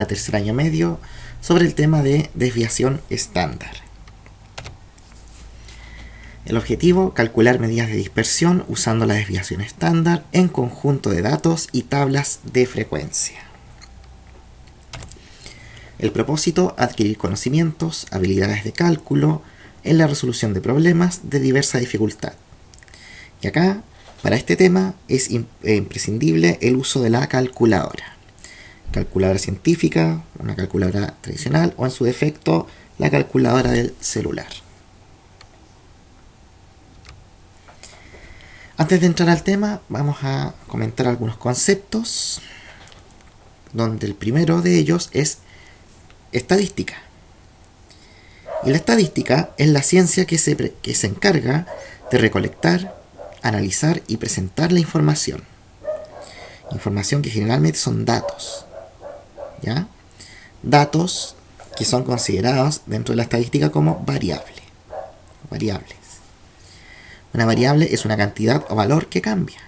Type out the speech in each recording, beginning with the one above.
tercer año medio sobre el tema de desviación estándar. El objetivo, calcular medidas de dispersión usando la desviación estándar en conjunto de datos y tablas de frecuencia. El propósito, adquirir conocimientos, habilidades de cálculo en la resolución de problemas de diversa dificultad. Y acá, para este tema, es imprescindible el uso de la calculadora. Calculadora científica, una calculadora tradicional o en su defecto, la calculadora del celular. Antes de entrar al tema, vamos a comentar algunos conceptos, donde el primero de ellos es estadística. Y la estadística es la ciencia que se encarga de recolectar, analizar y presentar la información. Información que generalmente son datos. ¿Ya? Datos que son considerados dentro de la estadística como variables. Una variable es una cantidad o valor que cambia,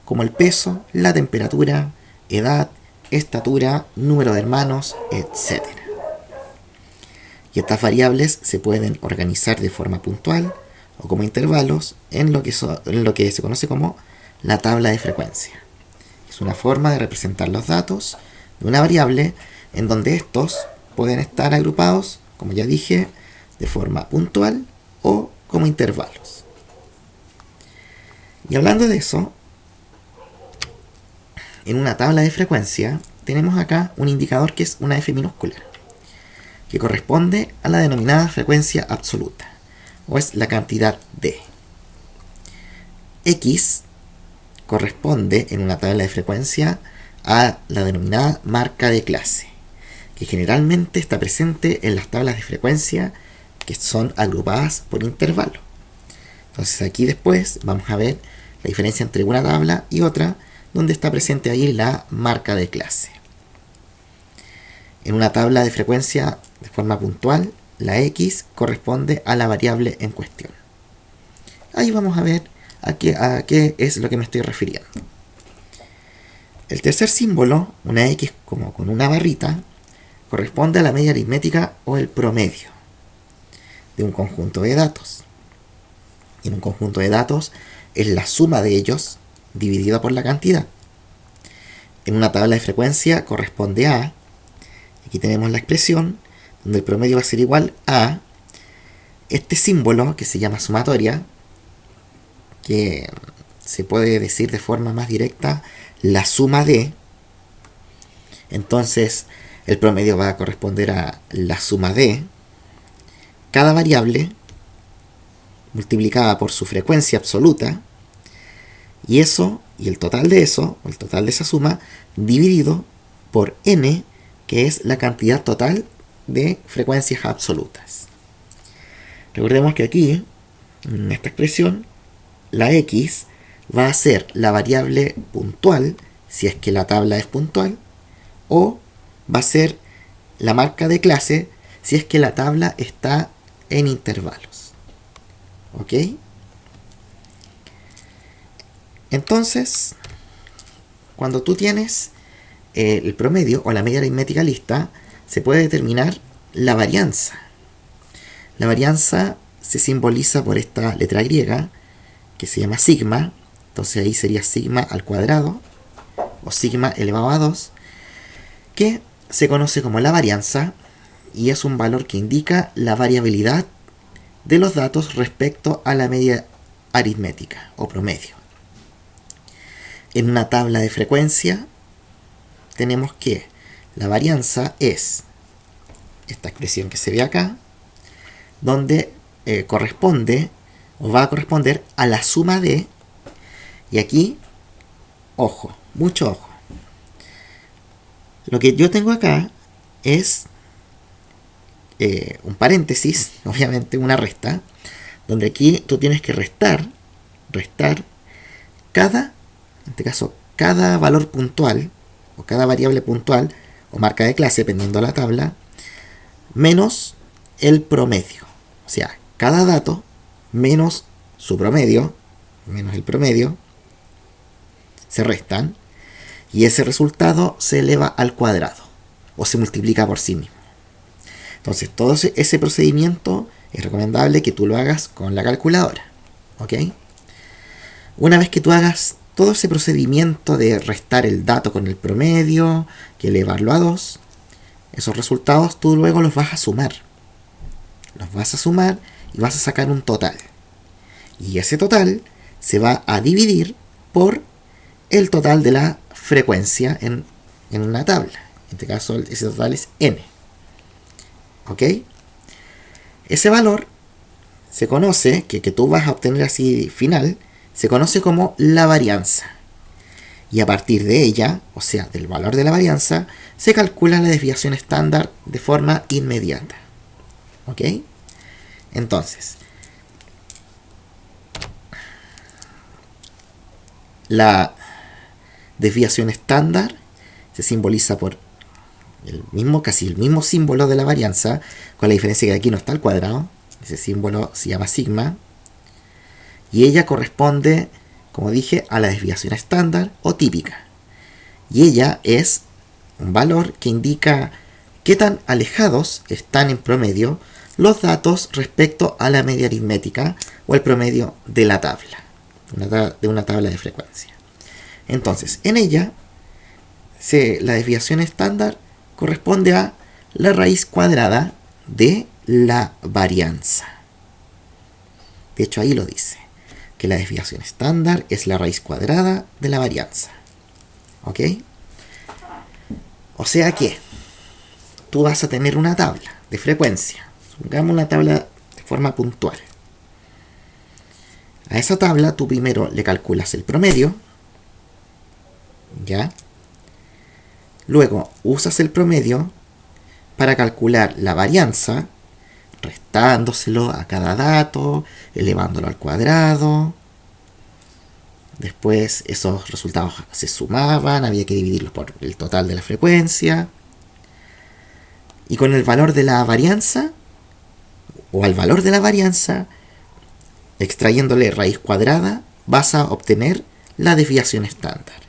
como el peso, la temperatura, edad, estatura, número de hermanos, etc. Y estas variables se pueden organizar de forma puntual o como intervalos en lo que se conoce como la tabla de frecuencia. Es una forma de representar los datos de una variable en donde estos pueden estar agrupados, como ya dije, de forma puntual o como intervalos. Y hablando de eso, en una tabla de frecuencia tenemos acá un indicador que es una F minúscula, que corresponde a la denominada frecuencia absoluta, o es la cantidad D. X corresponde en una tabla de frecuencia a la denominada marca de clase, que generalmente está presente en las tablas de frecuencia que son agrupadas por intervalo. Entonces aquí después vamos a ver la diferencia entre una tabla y otra, donde está presente ahí la marca de clase. En una tabla de frecuencia de forma puntual, la X corresponde a la variable en cuestión. Ahí vamos a ver a qué es lo que me estoy refiriendo. El tercer símbolo, una X como con una barrita, corresponde a la media aritmética o el promedio de un conjunto de datos. Y en un conjunto de datos es la suma de ellos dividida por la cantidad. En una tabla de frecuencia corresponde a, aquí tenemos la expresión, donde el promedio va a ser igual a este símbolo que se llama sumatoria, que se puede decir de forma más directa la suma de. Entonces el promedio va a corresponder a la suma de cada variable multiplicada por su frecuencia absoluta, y eso, y el total de eso, o el total de esa suma, dividido por n, que es la cantidad total de frecuencias absolutas. Recordemos que aquí, en esta expresión, la x va a ser la variable puntual, si es que la tabla es puntual, o va a ser la marca de clase, si es que la tabla está en intervalos. ¿Ok? Entonces, cuando tú tienes el promedio o la media aritmética lista, se puede determinar la varianza. La varianza se simboliza por esta letra griega, que se llama sigma. Entonces ahí sería sigma al cuadrado, o sigma elevado a 2, que se conoce como la varianza, y es un valor que indica la variabilidad de los datos respecto a la media aritmética o promedio. En una tabla de frecuencia tenemos que la varianza es esta expresión que se ve acá, donde corresponde o va a corresponder a la suma de, y aquí, ojo, mucho ojo. Lo que yo tengo acá es un paréntesis, obviamente una resta, donde aquí tú tienes que restar cada, en este caso, cada valor puntual, o cada variable puntual, o marca de clase, dependiendo de la tabla, menos el promedio. O sea, cada dato menos su promedio, menos el promedio, se restan, y ese resultado se eleva al cuadrado. o se multiplica por sí mismo. Entonces todo ese procedimiento es recomendable que tú lo hagas con la calculadora. ¿Ok? Una vez que tú hagas todo ese procedimiento de restar el dato con el promedio, que elevarlo a 2, esos resultados tú luego los vas a sumar. Los vas a sumar y vas a sacar un total. Y ese total se va a dividir por el total de la frecuencia en una tabla. En este caso ese total es n. ¿Ok? Ese valor se conoce, que tú vas a obtener así final, se conoce como la varianza. Y a partir de ella, o sea, del valor de la varianza, se calcula la desviación estándar de forma inmediata. ¿Ok? Entonces, la desviación estándar se simboliza por casi el mismo símbolo de la varianza, con la diferencia que aquí no está el cuadrado. Ese símbolo se llama sigma. Y ella corresponde, como dije, a la desviación estándar o típica. Y ella es un valor que indica qué tan alejados están en promedio los datos respecto a la media aritmética o el promedio de la tabla, de una tabla de frecuencia. Entonces, en ella, la desviación estándar corresponde a la raíz cuadrada de la varianza. De hecho, ahí lo dice, que la desviación estándar es la raíz cuadrada de la varianza. ¿Ok? O sea que tú vas a tener una tabla de frecuencia. Supongamos una tabla de forma puntual. A esa tabla tú primero le calculas el promedio. ¿Ya? Luego usas el promedio para calcular la varianza, restándoselo a cada dato, elevándolo al cuadrado. Después esos resultados se sumaban, había que dividirlos por el total de la frecuencia. Y con el valor de la varianza, o al valor de la varianza, extrayéndole raíz cuadrada, vas a obtener la desviación estándar.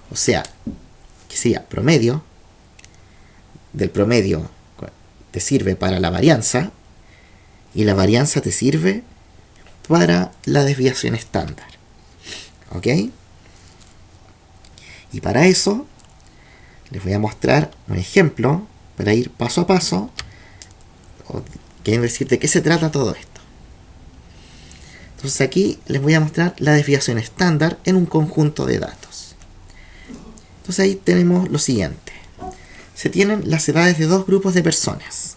O sea, que sería promedio, del promedio te sirve para la varianza, y la varianza te sirve para la desviación estándar. ¿Ok? Y para eso les voy a mostrar un ejemplo para ir paso a paso, queriendo decir de qué se trata todo esto. Entonces aquí les voy a mostrar la desviación estándar en un conjunto de datos. Entonces ahí tenemos lo siguiente. Se tienen las edades de dos grupos de personas.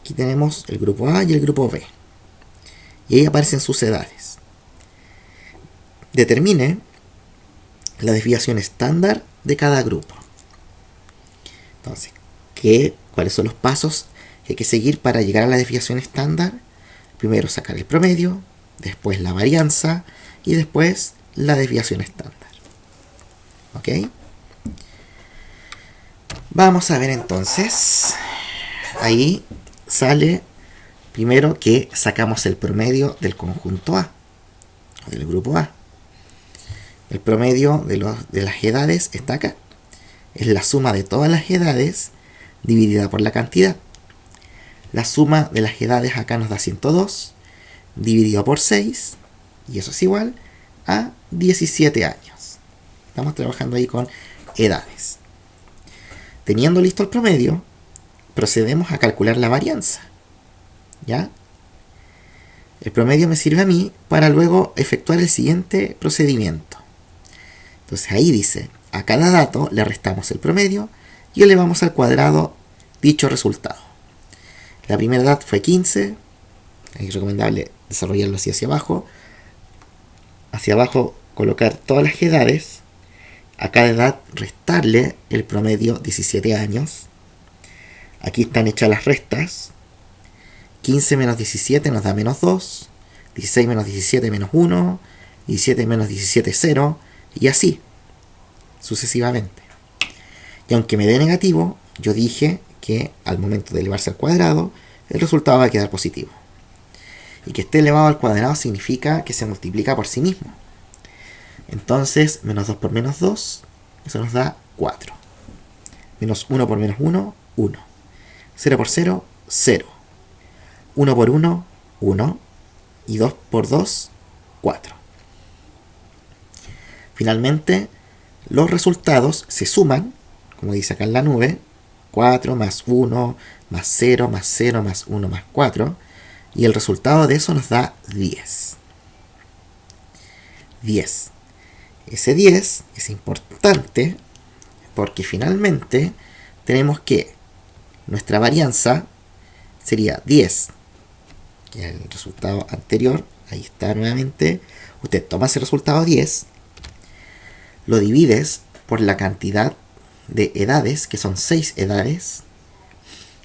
Aquí tenemos el grupo A y el grupo B. Y ahí aparecen sus edades. Determine la desviación estándar de cada grupo. Entonces, ¿cuáles son los pasos que hay que seguir para llegar a la desviación estándar? Primero sacar el promedio, después la varianza y después la desviación estándar. ¿Ok? Vamos a ver entonces. Ahí sale primero que sacamos el promedio del conjunto A, o del grupo A. El promedio de las edades está acá. Es la suma de todas las edades dividida por la cantidad. La suma de las edades acá nos da 102, dividido por 6, y eso es igual a 17 años. Estamos trabajando ahí con edades. Teniendo listo el promedio, procedemos a calcular la varianza. ¿Ya? El promedio me sirve a mí para luego efectuar el siguiente procedimiento. Entonces ahí dice, a cada dato le restamos el promedio y elevamos al cuadrado dicho resultado. La primera edad fue 15, es recomendable desarrollarlo así hacia abajo. Hacia abajo colocar todas las edades, a cada edad restarle el promedio 17 años. Aquí están hechas las restas. 15 menos 17 nos da menos 2, 16 menos 17 menos 1, 17 menos 17 0, y así sucesivamente. Y aunque me dé negativo, yo dije que al momento de elevarse al cuadrado, el resultado va a quedar positivo. Y que esté elevado al cuadrado significa que se multiplica por sí mismo. Entonces, menos 2 por menos 2, eso nos da 4. Menos 1 por menos 1, 1. 0 por 0, 0. 1 por 1, 1. Y 2 por 2, 4. Finalmente, los resultados se suman, como dice acá en la nube, 4 más 1 más 0 más 0 más 1 más 4. Y el resultado de eso nos da 10. 10. Ese 10 es importante porque finalmente tenemos que nuestra varianza sería 10, que es el resultado anterior. Ahí está nuevamente. Usted toma ese resultado 10, lo divides por la cantidad de edades, que son 6 edades.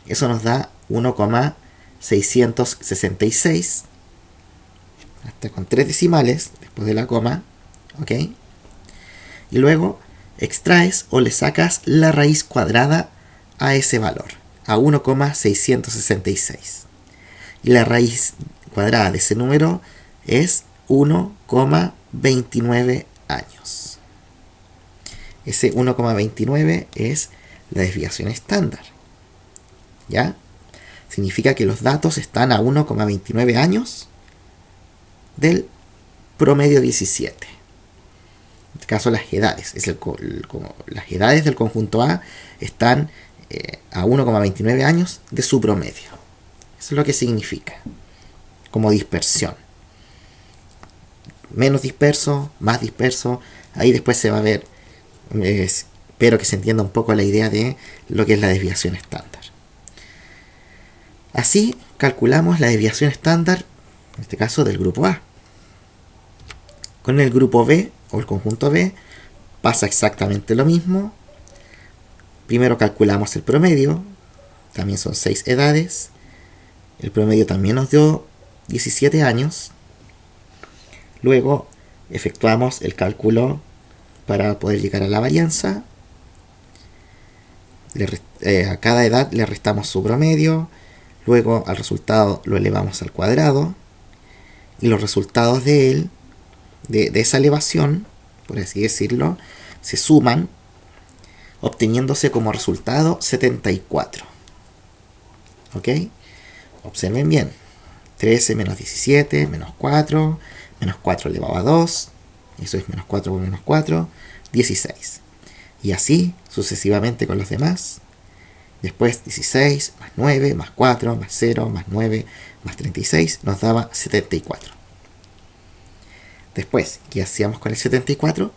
Eso nos da 1,666, hasta con 3 decimales después de la coma, ¿ok? Y luego extraes o le sacas la raíz cuadrada a ese valor, a 1,666. Y la raíz cuadrada de ese número es 1,29 años. Ese 1,29 es la desviación estándar. ¿Ya? Significa que los datos están a 1,29 años del promedio 17. En este caso las edades. Las edades del conjunto A están a 1,29 años de su promedio. Eso es lo que significa como dispersión. Menos disperso, más disperso. Ahí después se va a ver. Espero que se entienda un poco la idea de lo que es la desviación estándar. Así calculamos la desviación estándar, en este caso del grupo A. Con el grupo B o el conjunto B pasa exactamente lo mismo. Primero calculamos el promedio, también son 6 edades. El promedio también nos dio 17 años. Luego efectuamos el cálculo para poder llegar a la varianza. A cada edad le restamos su promedio. Luego al resultado lo elevamos al cuadrado. Y los resultados de él, de esa elevación, por así decirlo, se suman, obteniéndose como resultado 74. ¿Ok? Observen bien. 13 menos 17, menos 4, menos 4 elevado a 2. Eso es menos 4 por menos 4, 16. Y así sucesivamente con los demás. Después 16, más 9, más 4, más 0, más 9, más 36, nos daba 74. Después, ¿qué hacíamos con el 74?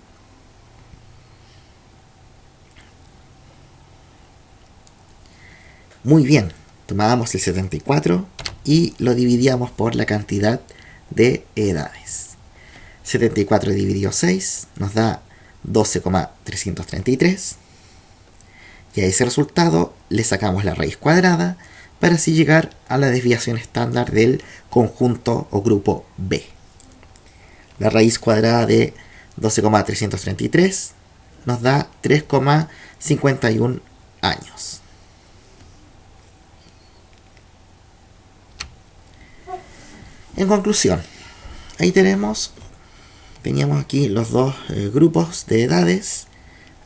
Muy bien, tomábamos el 74 y lo dividíamos por la cantidad de edades. 74 dividido 6 nos da 12,333. Y a ese resultado le sacamos la raíz cuadrada para así llegar a la desviación estándar del conjunto o grupo B. La raíz cuadrada de 12,333 nos da 3,51 años. En conclusión, ahí teníamos aquí los dos grupos de edades.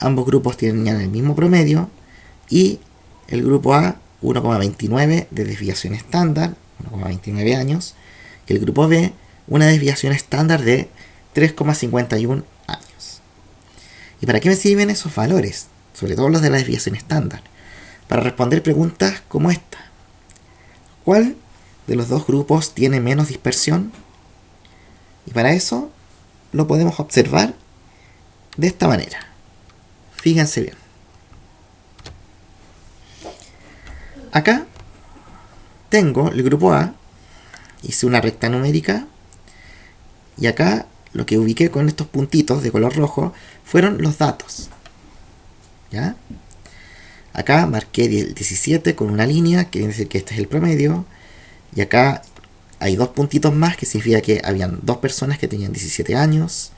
Ambos grupos tenían el mismo promedio y el grupo A 1,29 de desviación estándar, 1,29 años, y el grupo B una desviación estándar de 3,51 años. ¿Y para qué me sirven esos valores? Sobre todo los de la desviación estándar. Para responder preguntas como esta. ¿Cuál de los dos grupos tiene menos dispersión? Y para eso lo podemos observar de esta manera. Fíjense bien. Acá tengo el grupo A, hice una recta numérica y acá lo que ubiqué con estos puntitos de color rojo fueron los datos. ¿Ya? Acá marqué el 17 con una línea, que quiere decir que este es el promedio, y acá hay dos puntitos más, que significa que habían dos personas que tenían 17 años,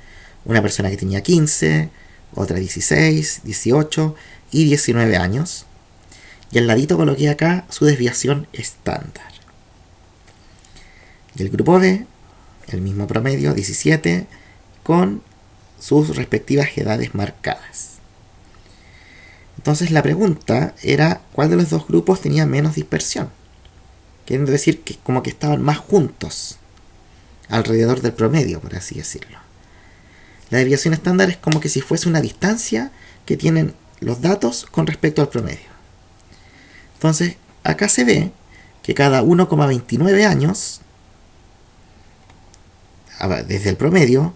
una persona que tenía 15, otra 16, 18 y 19 años. Y al ladito coloqué acá su desviación estándar. Y el grupo B, el mismo promedio, 17, con sus respectivas edades marcadas. Entonces la pregunta era cuál de los dos grupos tenía menos dispersión. Queriendo decir que como que estaban más juntos, alrededor del promedio, por así decirlo. La desviación estándar es como que si fuese una distancia que tienen los datos con respecto al promedio. Entonces, acá se ve que cada 1,29 años, desde el promedio,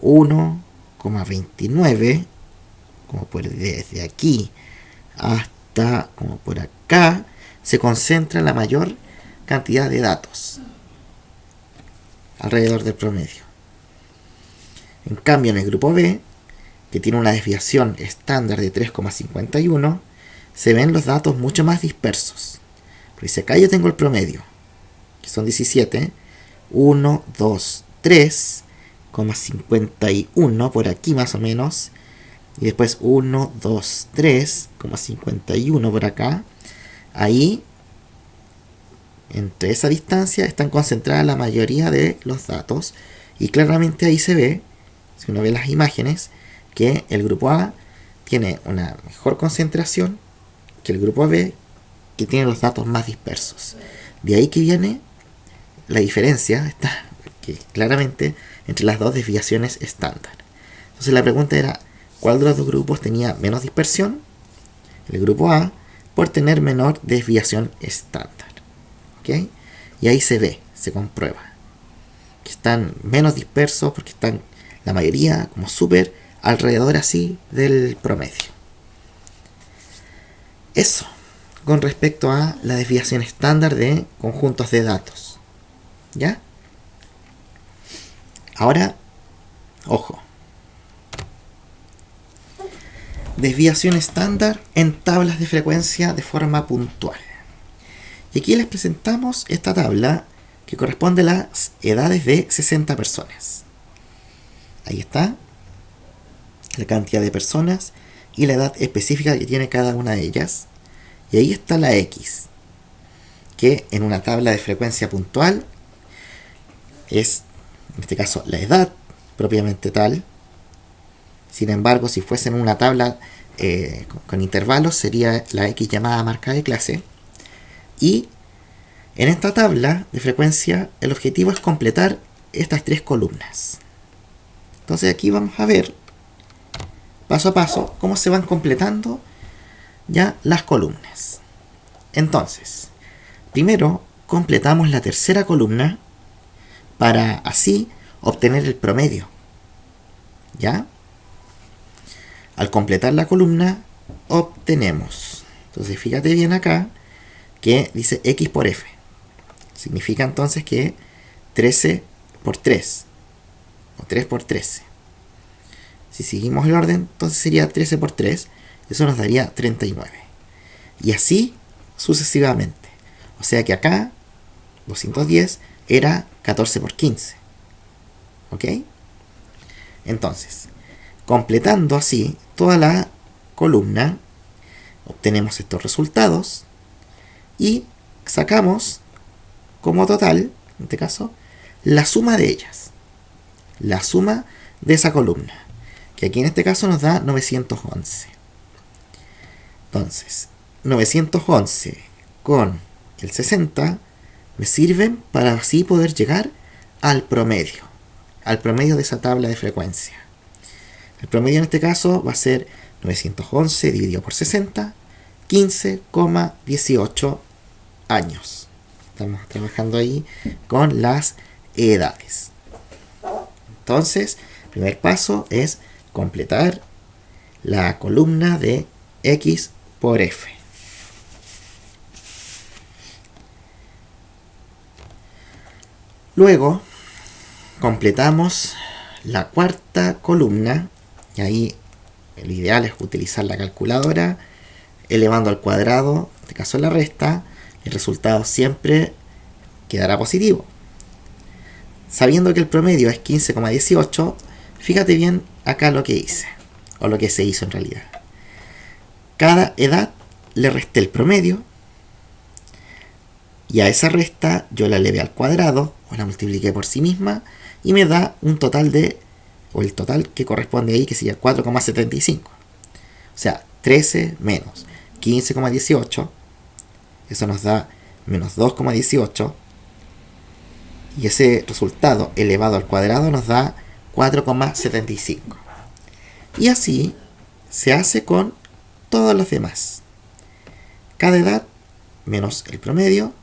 1,29, como por desde aquí hasta como por acá, se concentra la mayor cantidad de datos alrededor del promedio. En cambio, en el grupo B, que tiene una desviación estándar de 3,51, se ven los datos mucho más dispersos. Porque si acá yo tengo el promedio, que son 17, 1, 2, 3,51 por aquí más o menos, y después 1, 2, 3,51 por acá, ahí, entre esa distancia, están concentradas la mayoría de los datos, y claramente ahí se ve, si uno ve las imágenes, que el grupo A tiene una mejor concentración que el grupo B, que tiene los datos más dispersos. De ahí que viene la diferencia, está que claramente entre las dos desviaciones estándar. Entonces la pregunta era, ¿cuál de los dos grupos tenía menos dispersión? El grupo A, por tener menor desviación estándar. ¿Okay? Y ahí se ve, se comprueba que están menos dispersos porque están la mayoría como súper alrededor así del promedio. Eso con respecto a la desviación estándar de conjuntos de datos. ¿Ya? Ahora, ojo. Desviación estándar en tablas de frecuencia de forma puntual. Y aquí les presentamos esta tabla que corresponde a las edades de 60 personas. Ahí está la cantidad de personas y la edad específica que tiene cada una de ellas. Y ahí está la X, que en una tabla de frecuencia puntual es, en este caso, la edad propiamente tal. Sin embargo, si fuese en una tabla con intervalos, sería la X llamada marca de clase. Y en esta tabla de frecuencia, el objetivo es completar estas tres columnas. Entonces aquí vamos a ver paso a paso cómo se van completando ya las columnas. Entonces, primero completamos la tercera columna para así obtener el promedio. ¿Ya? Al completar la columna obtenemos. Entonces fíjate bien acá que dice X por F. Significa entonces que 13 por 3 o 3 por 13. Si seguimos el orden, entonces sería 13 por 3. Eso nos daría 39. Y así sucesivamente. O sea que acá 210 era 14 por 15. ¿Ok? Entonces, completando así toda la columna, obtenemos estos resultados y sacamos como total, en este caso, la suma de ellas. La suma de esa columna, que aquí en este caso nos da 911. Entonces, 911 con el 60 me sirven para así poder llegar al promedio de esa tabla de frecuencia. El promedio en este caso va a ser 911 dividido por 60, 15,18 años. Estamos trabajando ahí con las edades. Entonces, el primer paso es completar la columna de X por F. Luego, completamos la cuarta columna, y ahí lo ideal es utilizar la calculadora, elevando al cuadrado, en este caso la resta, el resultado siempre quedará positivo. Sabiendo que el promedio es 15,18, fíjate bien acá lo que hice, o lo que se hizo en realidad. Cada edad le resté el promedio, y a esa resta yo la elevé al cuadrado, o la multipliqué por sí misma, y me da un total de, o el total que corresponde ahí, que sería 4,75. O sea, 13 menos 15,18. Eso nos da menos 2,18. Y ese resultado elevado al cuadrado nos da 4,75. Y así se hace con todos los demás. Cada edad menos el promedio.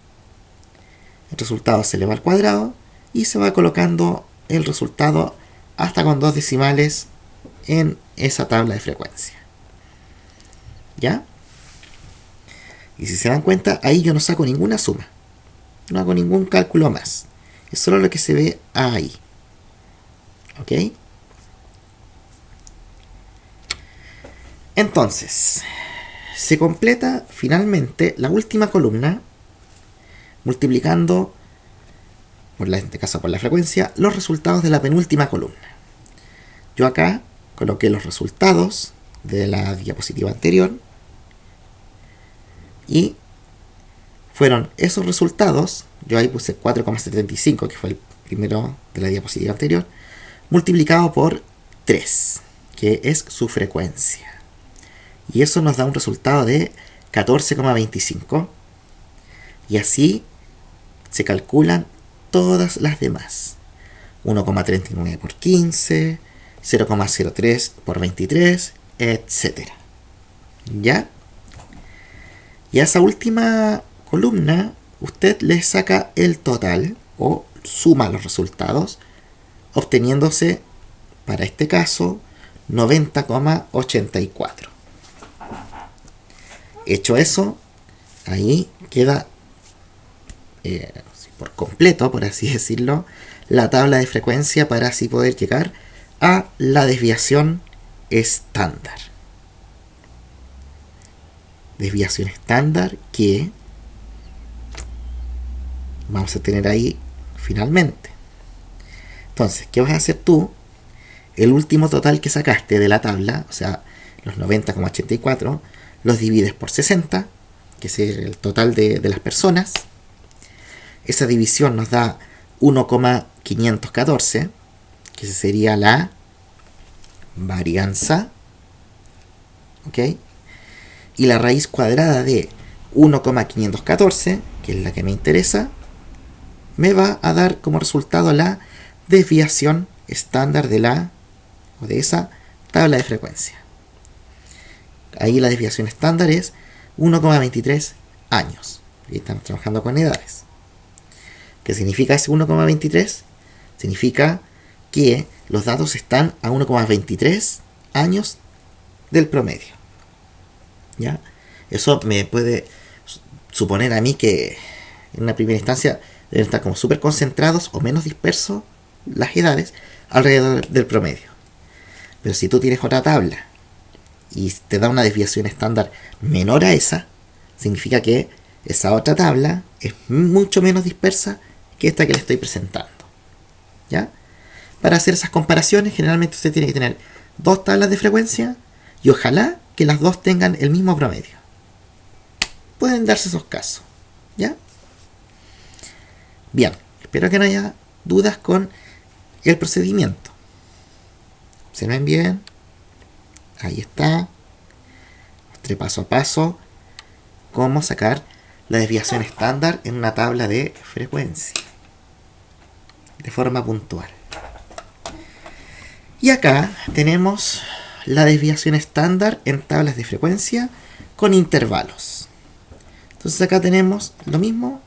El resultado se eleva al cuadrado y se va colocando el resultado hasta con 2 decimales en esa tabla de frecuencia. ¿Ya? Y si se dan cuenta, ahí yo no saco ninguna suma. No hago ningún cálculo más. Es solo lo que se ve ahí. ¿Ok? Entonces, se completa finalmente la última columna multiplicando, en este caso por la frecuencia, los resultados de la penúltima columna. Yo acá coloqué los resultados de la diapositiva anterior y fueron esos resultados, yo ahí puse 4,75, que fue el primero de la diapositiva anterior, multiplicado por 3, que es su frecuencia. Y eso nos da un resultado de 14,25. Y así se calculan todas las demás. 1,39 por 15, 0,03 por 23, etc. ¿Ya? Y a esa última columna usted le saca el total o suma los resultados, obteniéndose, para este caso, 90,84. Hecho eso, ahí queda por completo, por así decirlo, la tabla de frecuencia para así poder llegar a la desviación estándar. Desviación estándar que vamos a tener ahí finalmente. Entonces, ¿qué vas a hacer tú? El último total que sacaste de la tabla, o sea, los 90,84, los divides por 60, que es el total de las personas. Esa división nos da 1,514, que sería la varianza. ¿Ok? Y la raíz cuadrada de 1,514, que es la que me interesa, me va a dar como resultado la desviación estándar de esa tabla de frecuencia. Ahí la desviación estándar es 1,23 años. Y estamos trabajando con edades. ¿Qué significa ese 1,23? Significa que los datos están a 1,23 años del promedio. ¿Ya? Eso me puede suponer a mí que en una primera instancia deben estar como súper concentrados o menos dispersos las edades alrededor del promedio. Pero si tú tienes otra tabla y te da una desviación estándar menor a esa, significa que esa otra tabla es mucho menos dispersa que esta que le estoy presentando. ¿Ya? Para hacer esas comparaciones, generalmente usted tiene que tener dos tablas de frecuencia y ojalá que las dos tengan el mismo promedio. Pueden darse esos casos. ¿Ya? Bien, espero que no haya dudas con el procedimiento. Observen bien. Ahí está. Mostré paso a paso cómo sacar la desviación estándar en una tabla de frecuencia de forma puntual. Y acá tenemos la desviación estándar en tablas de frecuencia con intervalos. Entonces acá tenemos lo mismo,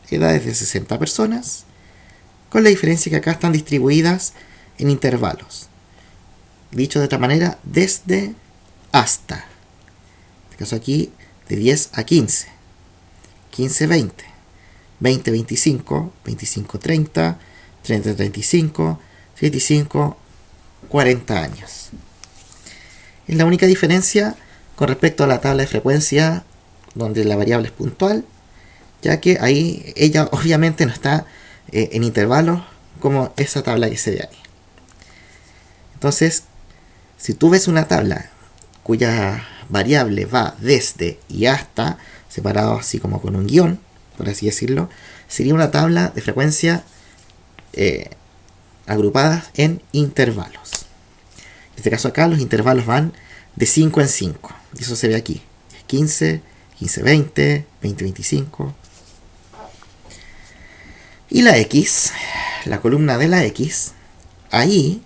edades de 60 personas, con la diferencia que acá están distribuidas en intervalos. Dicho de otra manera, desde hasta. En este caso aquí, de 10 a 15, 15 20, 20 25, 25 30, 30 35, 35 40 años. Es la única diferencia con respecto a la tabla de frecuencia donde la variable es puntual, ya que ahí ella obviamente no está en intervalos como esa tabla que se ve ahí. Entonces, si tú ves una tabla cuya variable va desde y hasta, separado así como con un guión, por así decirlo, sería una tabla de frecuencia agrupadas en intervalos. En este caso acá los intervalos van de 5 en 5. Y eso se ve aquí. 15, 15, 20, 20, 25. Y la X, la columna de la X, ahí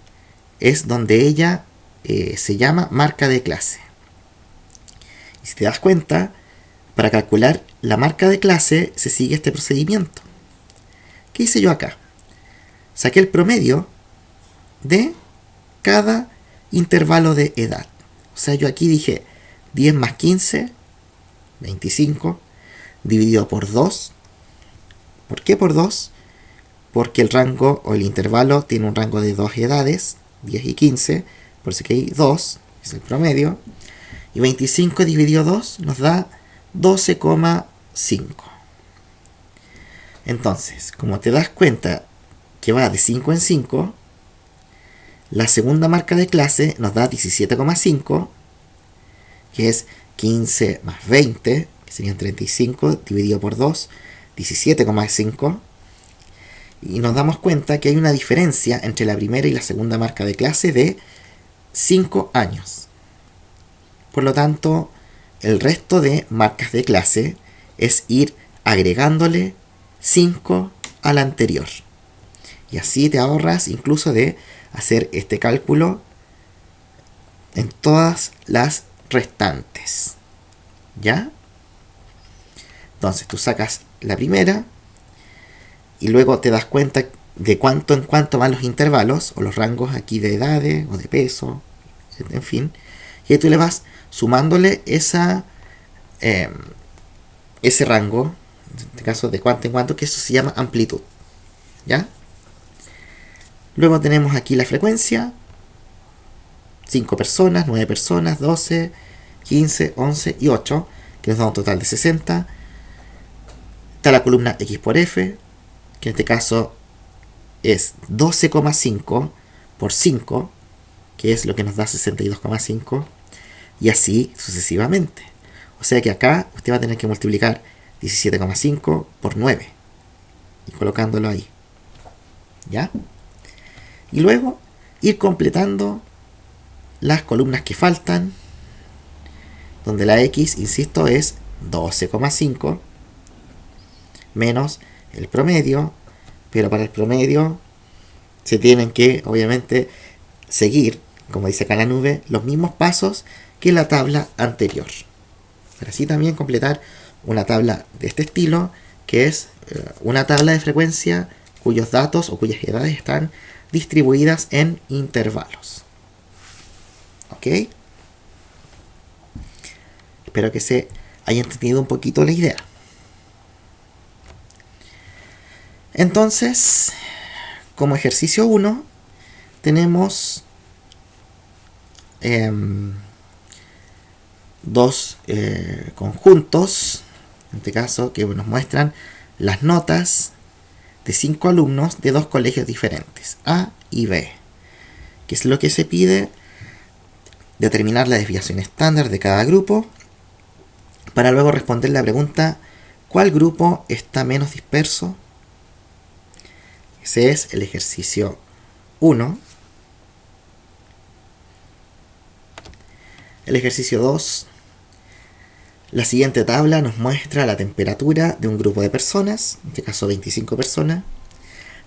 es donde ella se llama marca de clase. Y si te das cuenta, para calcular la marca de clase se sigue este procedimiento. ¿Qué hice yo acá? Saqué el promedio de cada intervalo de edad. O sea, yo aquí dije 10 más 15, 25, dividido por 2. ¿Por qué por 2? Porque el rango o el intervalo tiene un rango de 2 edades, 10 y 15, por eso que hay 2, es el promedio. Y 25 dividido 2 nos da 12,5. Entonces, como te das cuenta que va de 5 en 5, la segunda marca de clase nos da 17,5, que es 15 más 20, que serían 35, dividido por 2, 17,5. Y nos damos cuenta que hay una diferencia entre la primera y la segunda marca de clase de 5 años. Por lo tanto, el resto de marcas de clase es ir agregándole 5 a la anterior. Y así te ahorras incluso de hacer este cálculo en todas las restantes. ¿Ya? Entonces tú sacas la primera y luego te das cuenta de cuánto en cuánto van los intervalos o los rangos aquí de edades o de peso, en fin. Y ahí tú le vas sumándole ese rango, en este caso de cuánto en cuánto, que eso se llama amplitud. ¿Ya? Luego tenemos aquí la frecuencia, 5 personas, 9 personas, 12, 15, 11 y 8, que nos da un total de 60. Está la columna X por F, que en este caso es 12,5 por 5, que es lo que nos da 62,5, y así sucesivamente. O sea que acá usted va a tener que multiplicar 17,5 por 9 y colocándolo ahí. ¿Ya? Y luego ir completando las columnas que faltan, donde la X, insisto, es 12,5 menos el promedio, pero para el promedio se tienen que, obviamente, seguir, como dice acá en la nube, los mismos pasos que la tabla anterior. Para así también completar una tabla de este estilo, que es una tabla de frecuencia cuyos datos o cuyas edades están distribuidas en intervalos. ¿Ok? Espero que se haya entendido un poquito la idea. Entonces, como ejercicio 1, tenemos dos conjuntos, en este caso, que nos muestran las notas de 5 alumnos de 2 colegios diferentes, A y B. ¿Qué es lo que se pide? Determinar la desviación estándar de cada grupo para luego responder la pregunta: ¿cuál grupo está menos disperso? Ese es el ejercicio 1. El ejercicio 2. La siguiente tabla nos muestra la temperatura de un grupo de personas, en este caso 25 personas.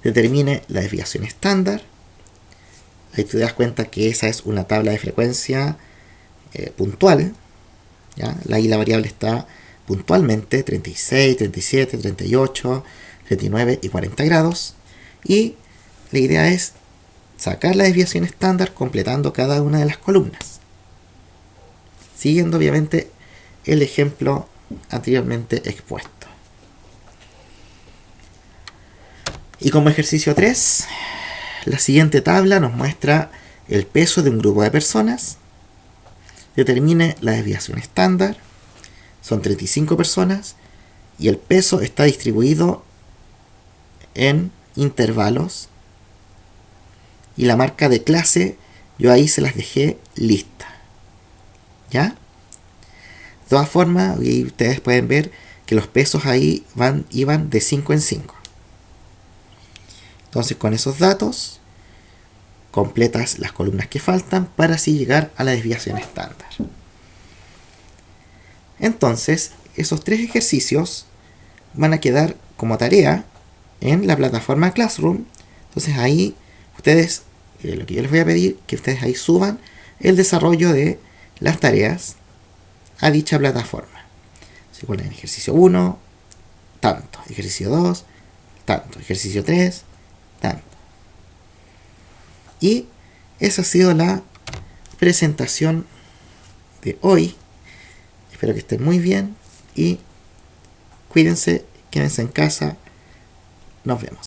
Determine la desviación estándar. Ahí te das cuenta que esa es una tabla de frecuencia puntual. ¿Ya? Ahí la variable está puntualmente 36, 37, 38, 39 y 40 grados. Y la idea es sacar la desviación estándar completando cada una de las columnas, siguiendo obviamente el ejemplo anteriormente expuesto. Y como ejercicio 3, la siguiente tabla nos muestra el peso de un grupo de personas. Determine la desviación estándar. Son 35 personas y el peso está distribuido en intervalos. Y la marca de clase, yo ahí se las dejé lista. ¿Ya? De todas formas, y ustedes pueden ver que los pesos ahí iban de 5 en 5. Entonces, con esos datos completas las columnas que faltan para así llegar a la desviación estándar. Entonces, esos 3 ejercicios van a quedar como tarea en la plataforma Classroom. Entonces ahí ustedes, lo que yo les voy a pedir, que ustedes ahí suban el desarrollo de las tareas a dicha plataforma. Si ponen ejercicio 1, tanto. Ejercicio 2, tanto. Ejercicio 3, tanto. Y esa ha sido la presentación de hoy. Espero que estén muy bien y cuídense, quédense en casa. Nos vemos.